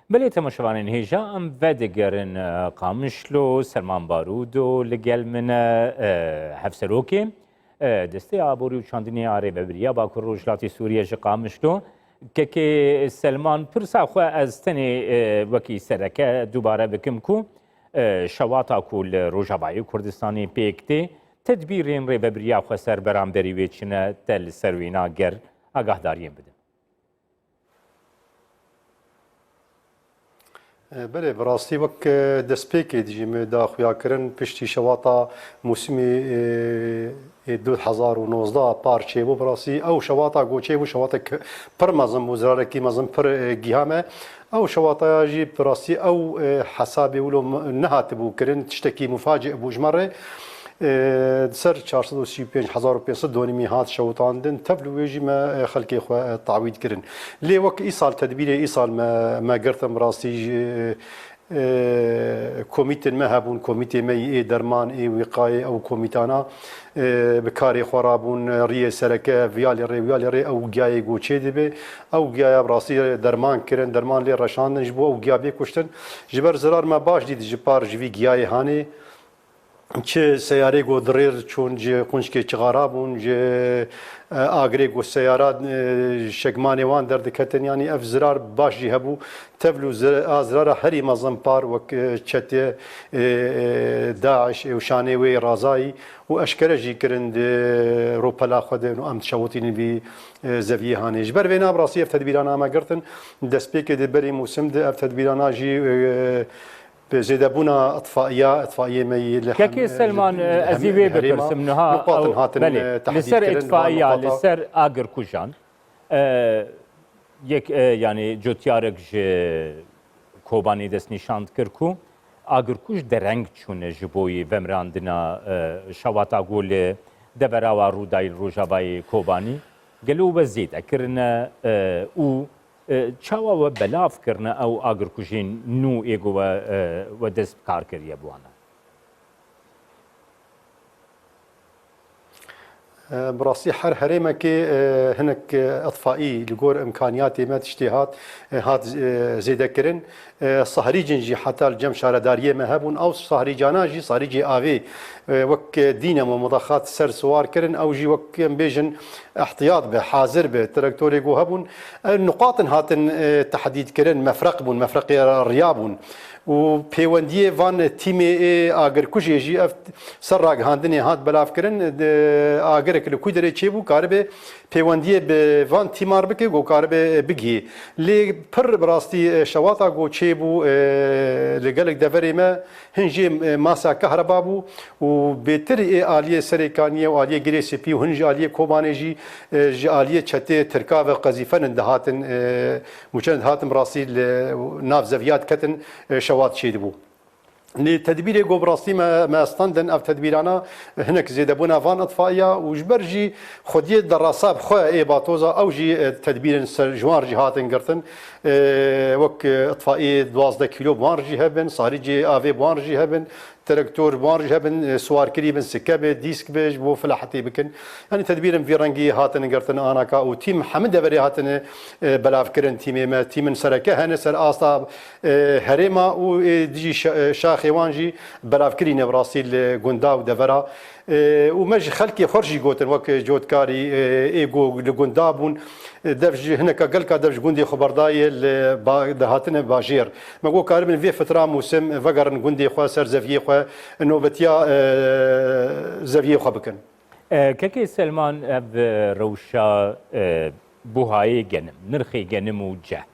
بله تماشاوانین هیجا ام ودگرن قامشلو سلمان بارودو لگل من هفسروکی دسته آبوری و چاندنی آره ببریا با کروجلاتی سوریه ج قامشلو که سلمان پرسا خو از تنی وکی سرکه دوباره بکم کو شواتا کول روجابای کردستانی پیکتی تدبیرین ری ببریا خو سر برام دریوی چنه تل سروینا گر آگاه داریم بده. بله براستی وک دسپیکی دیجیم داخویا کرن پشتی شواتا موسمی 2019 پارچه بو براستی او شواتا گوچه بو شواتا پر مزم وزراره کی مزم پر گیهامه او شواتا جی براستی او حسابی ولو نهات بو کرن تشتكي مفاجئ بو جمره سر 435,500 دونمی هات شوطاندن تبلو ویجی ما خلقی خو تعویض کرن لی وک ایصال تدبیر ایصال ما قرتم راستی کمیته مهبون کمیته می درمان وقایه او کمیتانا بکاری خرابون ری سرکه ویالی ری او گیای گوچه دیبه او گیای براستی درمان کرن درمان لی رشاندن جبو او گیابی کشتن جبر زرار ما باش دید جپار جوی گیای هانی چه سیاره گو دریر چون جه قنچ چغارا بون جه آگری گو سیارات شگمانی وان درد کتن یعنی اف زرار باش جه هبو تبلو زرار هری مزم پار وک چته داعش و شانه وی رازایی و اشکره جی کرند روپلا خودن و ام شوتین بی زویه هانیج بر وینا براسی اف تدبیران ما گرتن دسپیک دی بری موسم دی اف تدبیران جی بزيادة بنا اطفائيه مي كي سلمان ازيوي بپرسم نها بله لسر اطفائيه لسر اگر کوجان یک يعني جوتيارك کوبانی دست نشاند کرکو اگر کوج درنگ چونه جبوی ومراندنا شواتا گول دبراوا رودای روجابای کوبانی گلو بزید اکرنا او چاوا و بلاف کرنا او آگر کشین نو ایگو و دست کار کریه بوانا براسي هريمه كي هناك اطفائي لقور امكانيات ما تشتيهات هات زيدا كرن صهري جنجي حتى الجم شارداريه مهبون او صهري جاناجي صهري جي افي وك دينامو مضخات سر سوار كرن او جي وك بيجن احتياط به حاضر به تراكتوري جو هبون النقاط هاتن تحديد كرن مفرق بون مفرق ريابون و پیوندی وان تیم اگر کجی جی اف سراغ هاندنی هات بلاف کرن اگر کل کودره چی بو کاربه پیوندی به وان تیمار بکه گو کاربه بگی لی پر براستی شواتا گو چی بو لگلک دفری ما هنجی ماسا کهربا بو و بهتر آلیه سرکانیه و آلیه گریسی پی و هنجی آلیه کوبانجی جی آلیه چته ترکا و قذیفن اندهاتن مچند هاتن براستی ناف زویات کتن شوات شيد بو لتدبير جو براستي ما استندن اف تدبيرانا هناك زيد بونا فان اطفائيه وجبرجي خديه دراساب خو اي باتوزا او جي تدبير جوار جهات انقرتن وك اطفائيه 12 كيلو بوارجي هبن صاريجي افي بوارجي هبن تراكتور بوارج هبن سوار كريبن سكابه ديسك بيج بو فلاحتي بكن يعني تدبير فيرنجي هاتن قرتن انا كا و تيم حمد بري هاتن بلاف كرن تيم ما تيم سركه هن سر اصاب هريما و ديجي شاخيوانجي بلاف كرينه براسيل غوندا و دفرا ومج خلقي خرجي جوتن وك جوتكاري ايجو لغوندابون دفج هناك قلقا دفج غوندي خبرداي دهاتن باجير ما جو كاربن في فتره موسم فقرن غوندي خو سر زفيه خو نوبتيا زفيه خو بكن كاكي سلمان اب روشا بوهاي جنم نرخي جنم وجه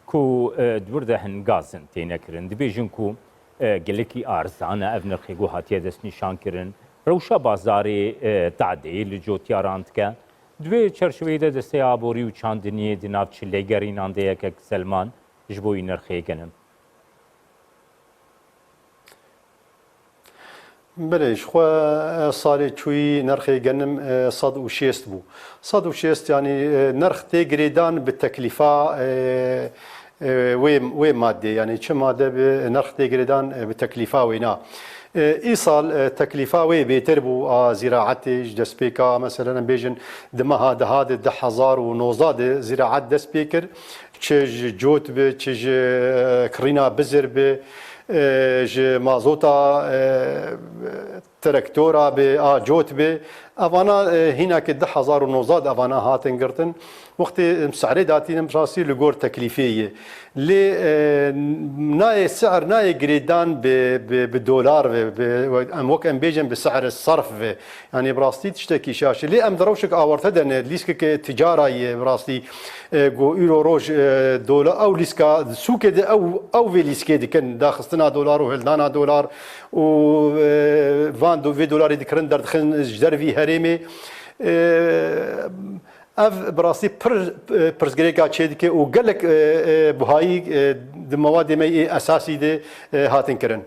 كو دورده هن غازن تينكرن دبيجن كو قلكي ارزانه اب نرخي جو هاتيه دس نشان كرن روشا بازاري تعديل جوتيارانتكا دوی چرشوی ده دسته آبوری و چاندنی دناف چلیگرین آنده یک سلمان جبوی نرخی گنم بلش خو صاري شوي نرخي جنم صد وشيست بو صد وشيست يعني نرخ تجريدان بالتكلفة وين مادة يعني شو مادة نرخ تجريدان بالتكلفة وينا ايصال تكلفه وي بيتربو زراعتي دسبيكا مثلا بيجن دمها دهاد 10,000 ونوزاد زراعه دسبيكر چه جوت به چه کرینا بزر به ج مازوتا ترکتورا به جوت به اوانا هنا که 10,009 اوانا هاتن گرتن وقت مسعره داتین براسي لغور تكليفيه لي ناي سعر ناي جريدان بالدولار ام وك ام بيجن بسعر الصرف يعني براستي تشتكي شاشه لي ام دروشك اورت دن ليسك تجاره براستي جو يورو روج دولار او ليسكا سوق او في ليسكي كان داخستنا دولار وهلدانا دولار و فاندو في دولار دكرن دخل جدر في هريمي اف براسي برزگريكا چيدكي و گلك بهاي د مواد مي اساسي دي هاتن كرن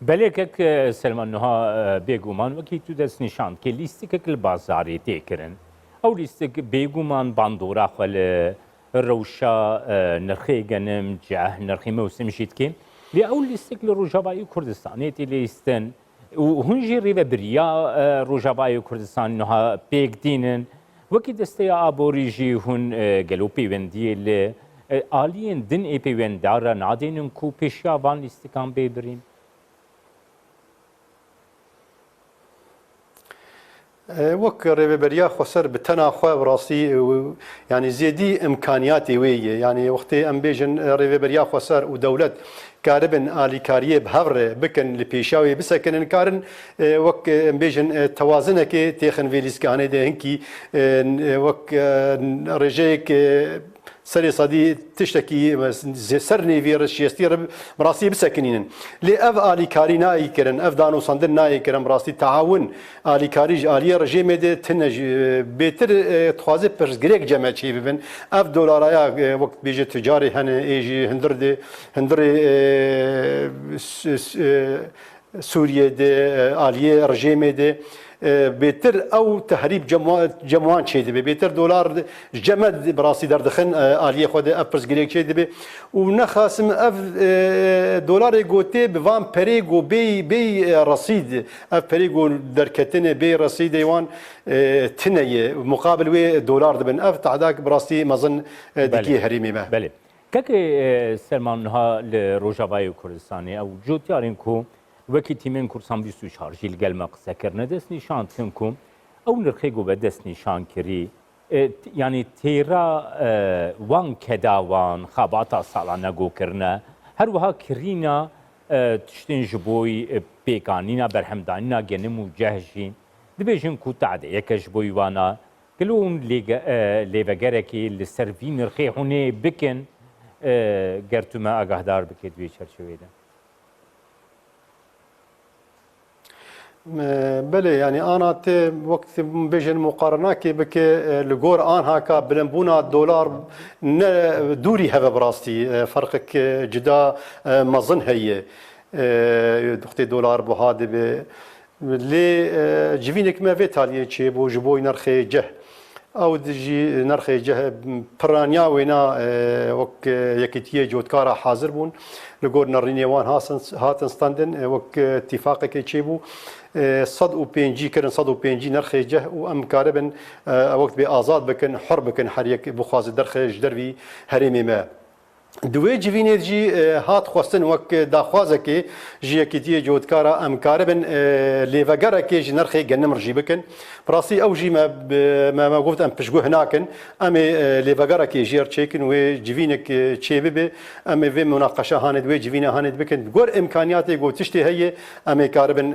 بلکک سلمان نها بیگومان وکی تو دست نشان که لیستک کل بازاری تکرن او لیستک بیگومان باندورا خل روشا نرخی گنم جه نرخی موسم شید که لی اول لیستک لروجابای کردستانی تی لیستن و هنجی ریو بریا روجابای کردستان نها بیگ دینن وکی دسته آبوریجی هن گلو پیوندی لی آلین دن ای پیوندارا نادینن کو پیشیا وان لیستکان بیبرین وك ريبريا خسر بتنا خو براسي يعني زيدي امكانياتي ويه يعني وقتي ام بيجن ريبريا خسر ودولت كاربن الي كاريه بهفر بكن لبيشاوي بسكن كارن وك ام بيجن توازنك تيخن فيليس كاني ده هنكي وك رجيك سري صدي تشتكي سرني فيروس شيستير براسي بسكنين لي اف الي كاري ناي كرن اف دانو صندن ناي كرن براسي تعاون الي كاريج الي رجيم دي تنج بيتر تخازي برزغريك جمع شي ببن اف دولاريا وقت بيجي تجاري هن ايجي هندري سوريا دي الي رجيم دي بيتر او تهريب جموان شيء دبي بيتر دولار جمد براسي دردخن اليه خود ابرز جريك شيء دبي ونخاسم اف دولار جوتي بفان بريغو بي رصيد اف بريغو دركتنه بي رصيد يوان تنيه مقابل وي دولار دبن اف تعداك براسي مظن دكي هريمي ما بله كاكي سلمان نها لروجافاي كردستاني او جوتيارينكو وکی تیمن کورسان بیستو شارژیل گلم قصه کرده دست نشان تنکم او نرخی گو به دست نشان کری یعنی تیرا وان کداوان خاباتا سالانه گو کرنه هر وها کرینا تشتین جبوی پیکانینا برحمدانینا گنمو جهجین دبیجن کو تعده یکش بوی وانا کلون لیوگرکی لسروی نرخی هونه بکن گرتوما آگاهدار بکید وی چرچوی ده بله يعني انا وقت بيجن مقارنه كي بك لغور ان هكا بلنبونا دولار دوري هذا براستي فرقك جدا مظن هي دختي دولار بهذا لي جيفينك ما في تالي شي بو جبوي نرخي جه او دجي نرخي جه برانيا وينا وك يكتيه جودكارا حاضر بون لغور نرينيوان هاتن ستاندن وك اتفاقك تشيبو صد و بينجي كرن صد و بينجي نرخي جه و ام كاربن وقت بآزاد بكن حر بكن حريك بخواز درخي دربي هريمي ما دوی جوینید جی هات خواستن وک داخوازه که جی کیتی جودکارا ام کاربن لیوگره که جی نرخی گنم رجی بکن براسی او جی ما گفت ام پشگو هناکن ام لیوگره که جی ارچیکن و جوینک چی ببه ام و مناقشه هاند و جوینه هاند بکن گور امکانیاتی گو تشتی هی ام کاربن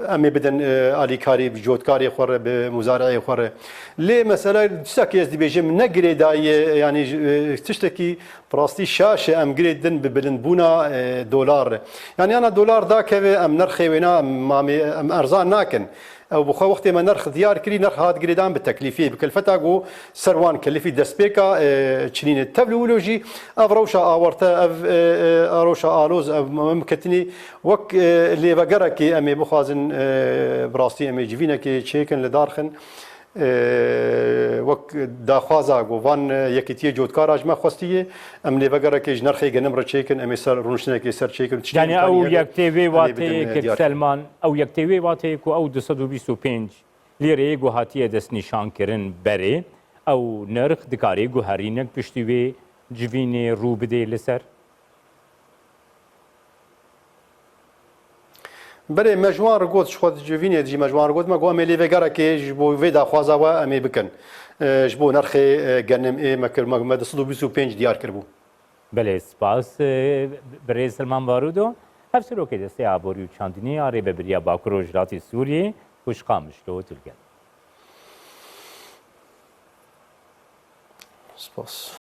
امي بدن الي كاري بجودكاري خور بمزارعي خور ليه مثلا تساكي دي بيجم نقري داي يعني تشتكي براستي شاشه ام جريدن ببلنبونا دولار يعني انا دولار ذاك ام نرخي وينا ام ارزان ناكن او بخو وقت ما نرخ ديار كري نرخ هاد جريدان بالتكليفيه بكلفتا جو سروان كلفي دسبيكا تشنين التبلولوجي افروشا اورتا اروشا الوز ممكتني وك اللي بقركي امي بخازن براستي امي جيفينا كي تشيكن لدارخن وك داخوازا گوان یکیتی جودکاراج ما خوستیه ام لی وگره که نرخی گنم را چیکن امی سر رونشنه که سر چیکن یعنی او یک تیوی واتی که سلمان او یک تیوی واتی کو او 225 لیره گو هاتیه دست نشان کرن بره ئەو نرخ دکاری گوهرینەک پشتی وێ جivînê ڕوو بدێ لەسەر بله مجموعه رگوت خود جوینه دی مجموعه رگوت ما گوام لی وگاره که جبو ودا خوازا و امی بکن جبو نرخ گنم ای مکر مد 125 دیار کربو بله سپاس برێ سلمان بارودۆ هەفسەرۆکێ دەستەی ئابووری و چاندنی ئارێ بە بریا باکوور و ژراتی سووریێ خوشقامشلۆ تورگەن سپاس